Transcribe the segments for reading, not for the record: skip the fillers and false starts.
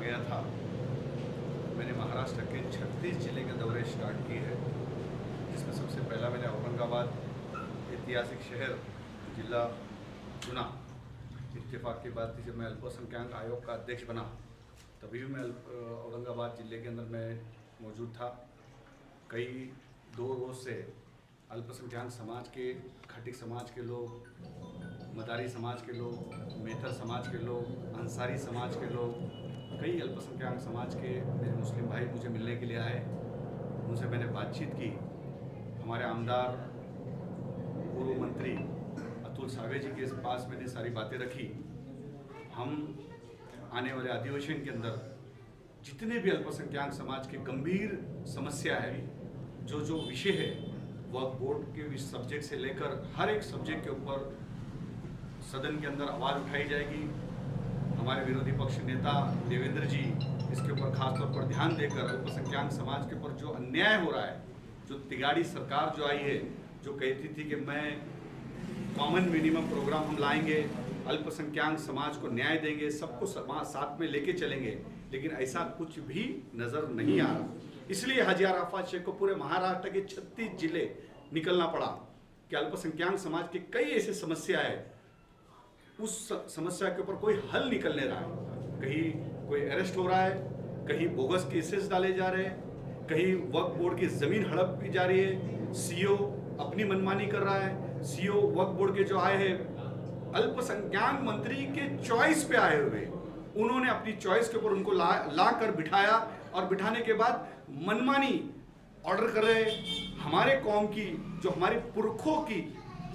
गया था। मैंने महाराष्ट्र के 36 जिले के दौरे स्टार्ट किए हैं, जिसमें सबसे पहला मैंने औरंगाबाद ऐतिहासिक शहर जिला चुना। इत्तेफाक की बात थी, जब मैं अल्पसंख्यक आयोग का अध्यक्ष बना तभी भी मैं औरंगाबाद जिले के अंदर मैं मौजूद था। कई 2 रोज़ से अल्पसंख्यक समाज के, खटिक समाज के लोग, मदारी समाज के लोग, मेथर समाज के लोग, अंसारी समाज के लोग, कई अल्पसंख्यक समाज के मेरे मुस्लिम भाई मुझे मिलने के लिए आए। उनसे मैंने बातचीत की। हमारे आमदार पूर्व मंत्री अतुल सावे जी के पास मैंने सारी बातें रखी। हम आने वाले अधिवेशन के अंदर जितने भी अल्पसंख्यक समाज के गंभीर समस्या है, जो विषय है, वक्फ बोर्ड के सब्जेक्ट से लेकर हर एक सब्जेक्ट के ऊपर सदन के अंदर आवाज़ उठाई जाएगी। हमारे विरोधी पक्ष नेता देवेंद्र जी इसके ऊपर खासतौर पर ध्यान देकर अल्पसंख्यक समाज के ऊपर जो अन्याय हो रहा है, जो तिगाड़ी सरकार जो आई है, जो कहती थी कि मैं कॉमन मिनिमम प्रोग्राम हम लाएंगे, अल्पसंख्यक समाज को न्याय देंगे, सबको साथ में लेके चलेंगे, लेकिन ऐसा कुछ भी नज़र नहीं आ रहा। इसलिए हाजी अराफात शेख को पूरे महाराष्ट्र के 36 जिले निकलना पड़ा कि अल्पसंख्यक समाज की कई ऐसी समस्या है, उस समस्या के ऊपर कोई हल निकल नहीं रहा है। कहीं कोई अरेस्ट हो रहा है, कहीं बोगस केसेस डाले जा रहे हैं, कहीं वक्फ बोर्ड की ज़मीन हड़प की जा रही है, सीओ अपनी मनमानी कर रहा है। सीओ वक्फ बोर्ड के जो आए हैं, अल्पसंख्यक मंत्री के चॉइस पे आए हुए, उन्होंने अपनी चॉइस के ऊपर उनको ला कर बिठाया और बिठाने के बाद मनमानी ऑर्डर कर रहे हैं। हमारे कौम की, जो हमारे पुरखों की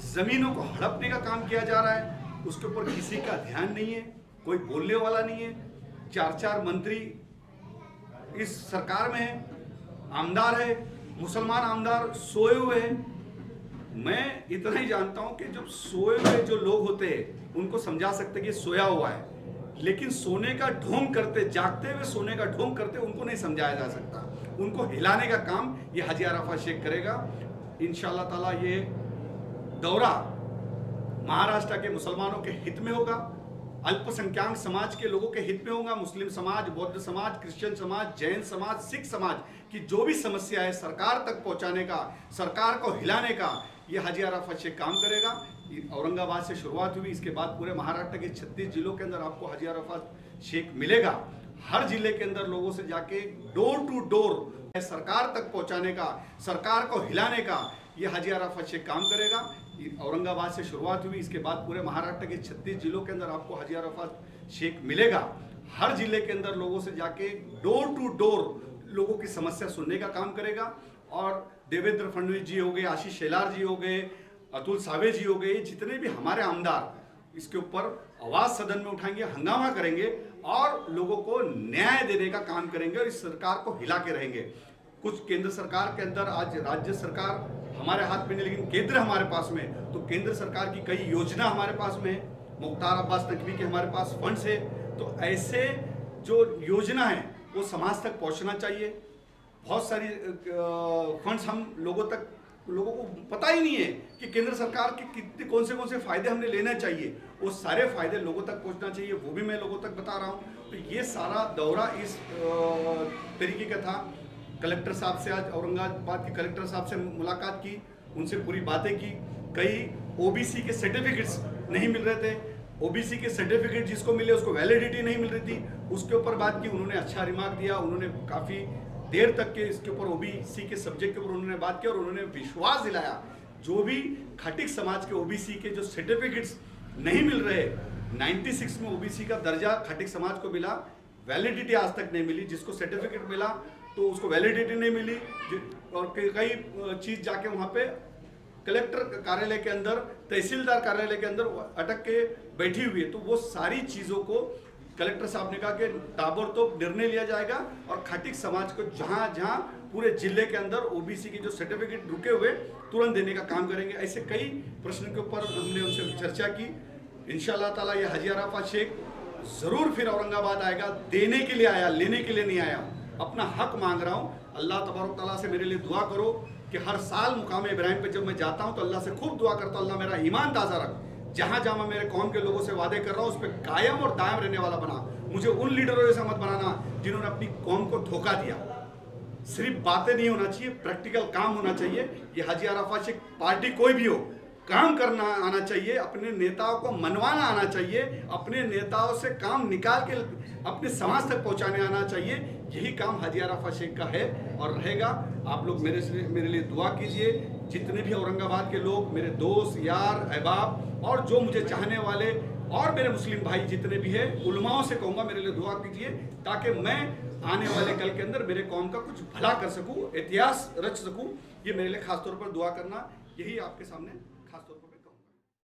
ज़मीनों को हड़पने का काम किया जा रहा है, उसके ऊपर किसी का ध्यान नहीं है, कोई बोलने वाला नहीं है। 4 मंत्री इस सरकार में है, आमदार है, मुसलमान आमदार सोए हुए हैं। मैं इतना ही जानता हूं कि जब सोए हुए जो लोग होते हैं उनको समझा सकते कि सोया हुआ है, लेकिन सोने का ढोंग करते, जागते हुए सोने का ढोंग करते, उनको नहीं समझाया जा सकता। उनको हिलाने का काम ये हाजी अराफात शेख करेगा। इंशाअल्लाह ताला ये दौरा महाराष्ट्र के मुसलमानों के हित में होगा, अल्पसंख्यक समाज के लोगों के हित में होगा। मुस्लिम समाज, बौद्ध समाज, क्रिश्चियन समाज, जैन समाज, सिख समाज की जो भी समस्या है सरकार तक पहुंचाने का, सरकार को हिलाने का, ये हाजी अराफात शेख काम करेगा। औरंगाबाद से शुरुआत हुई, इसके बाद पूरे महाराष्ट्र के 36 जिलों के अंदर आपको हाजी अराफात शेख मिलेगा। हर जिले के अंदर लोगों से जाके डोर टू डोर सरकार तक पहुंचाने का, सरकार को हिलाने का, ये हाजी अराफात शेख काम करेगा। औरंगाबाद से शुरुआत हुई, इसके बाद पूरे महाराष्ट्र के 36 जिलों के अंदर आपको हाजी अराफात शेख मिलेगा। हर जिले के अंदर लोगों से जाके डोर टू डोर लोगों की समस्या सुनने का काम करेगा। और देवेंद्र फडणवीस जी हो गए, आशीष शेलार जी हो गए, अतुल सावे जी हो गए, जितने भी हमारे आमदार इसके ऊपर आवाज़ सदन में उठाएंगे, हंगामा करेंगे और लोगों को न्याय देने का काम करेंगे और इस सरकार को हिला के रहेंगे। कुछ केंद्र सरकार के अंदर, आज राज्य सरकार हमारे हाथ में नहीं, लेकिन केंद्र हमारे पास में, तो केंद्र सरकार की कई योजना हमारे पास में है। मुख्तार अब्बास नकवी के हमारे पास फंड्स है, तो ऐसे जो योजना है वो समाज तक पहुंचना चाहिए। बहुत सारी फंड्स हम लोगों को पता ही नहीं है कि केंद्र सरकार के कितने कौन से फ़ायदे हमने लेना चाहिए, वो सारे फ़ायदे लोगों तक पहुंचना चाहिए, वो भी मैं लोगों तक बता रहा हूँ। तो ये सारा दौरा इस तरीके का था। कलेक्टर साहब से, आज औरंगाबाद के कलेक्टर साहब से मुलाकात की, उनसे पूरी बातें की। कई ओबीसी के सर्टिफिकेट्स नहीं मिल रहे थे, ओबीसी के सर्टिफिकेट जिसको मिले उसको वैलिडिटी नहीं मिल रही थी, उसके ऊपर बात की। उन्होंने अच्छा रिमार्क दिया, उन्होंने काफ़ी देर तक के इसके ऊपर ओबीसी के सब्जेक्ट के ऊपर उन्होंने बात की और उन्होंने विश्वास दिलाया जो भी खटिक समाज के ओबीसी के जो सर्टिफिकेट्स नहीं मिल रहे, 96 में ओबीसी का दर्जा खटिक समाज को मिला, वैलिडिटी आज तक नहीं मिली। जिसको सर्टिफिकेट मिला तो उसको वैलिडिटी नहीं मिली, और कई चीज़ जाके वहाँ पे कलेक्टर कार्यालय के अंदर, तहसीलदार कार्यालय के अंदर अटक के बैठी हुई है। तो वो सारी चीज़ों को कलेक्टर साहब ने कहा कि ताबड़तोड़ निर्णय लिया जाएगा और खटिक समाज को जहाँ जहाँ पूरे जिले के अंदर ओबीसी के जो सर्टिफिकेट रुके हुए तुरंत देने का काम करेंगे। ऐसे कई प्रश्न के ऊपर हमने उनसे चर्चा की। इंशाअल्लाह ताला ये हाजी अराफात शेख ज़रूर फिर औरंगाबाद आएगा। देने के लिए आया, लेने के लिए नहीं आया। अपना हक मांग रहा हूँ। अल्लाह तबारक ताला से मेरे लिए दुआ करो कि हर साल मुकाम इब्राहिम पे जब मैं जाता हूँ तो अल्लाह से खूब दुआ करता हूँ, अल्लाह मेरा ईमान ताज़ा रख। जहां जहां मैं मेरे कौम के लोगों से वादे कर रहा हूं उस पर कायम और दायम रहने वाला बना। मुझे उन लीडरों जैसा मत बनाना जिन्होंने अपनी कौम को धोखा दिया। सिर्फ बातें नहीं होना चाहिए, प्रैक्टिकल काम होना चाहिए। ये हाजी अरफात शेख पार्टी कोई भी हो, काम करना आना चाहिए, अपने नेताओं को मनवाना आना चाहिए, अपने नेताओं से काम निकाल के अपने समाज तक पहुंचाने आना चाहिए। यही काम हाजी अरफात शेख का है और रहेगा। आप लोग मेरे लिए दुआ कीजिए। जितने भी औरंगाबाद के लोग, मेरे दोस्त, यार, अहबाब और जो मुझे चाहने वाले और मेरे मुस्लिम भाई जितने भी हैं, उलमाओं से कहूँगा मेरे लिए दुआ कीजिए ताकि मैं आने वाले कल के अंदर मेरे कौम का कुछ भला कर सकूँ, इतिहास रच सकूँ। ये मेरे लिए खासतौर पर दुआ करना, यही आपके सामने खासतौर पर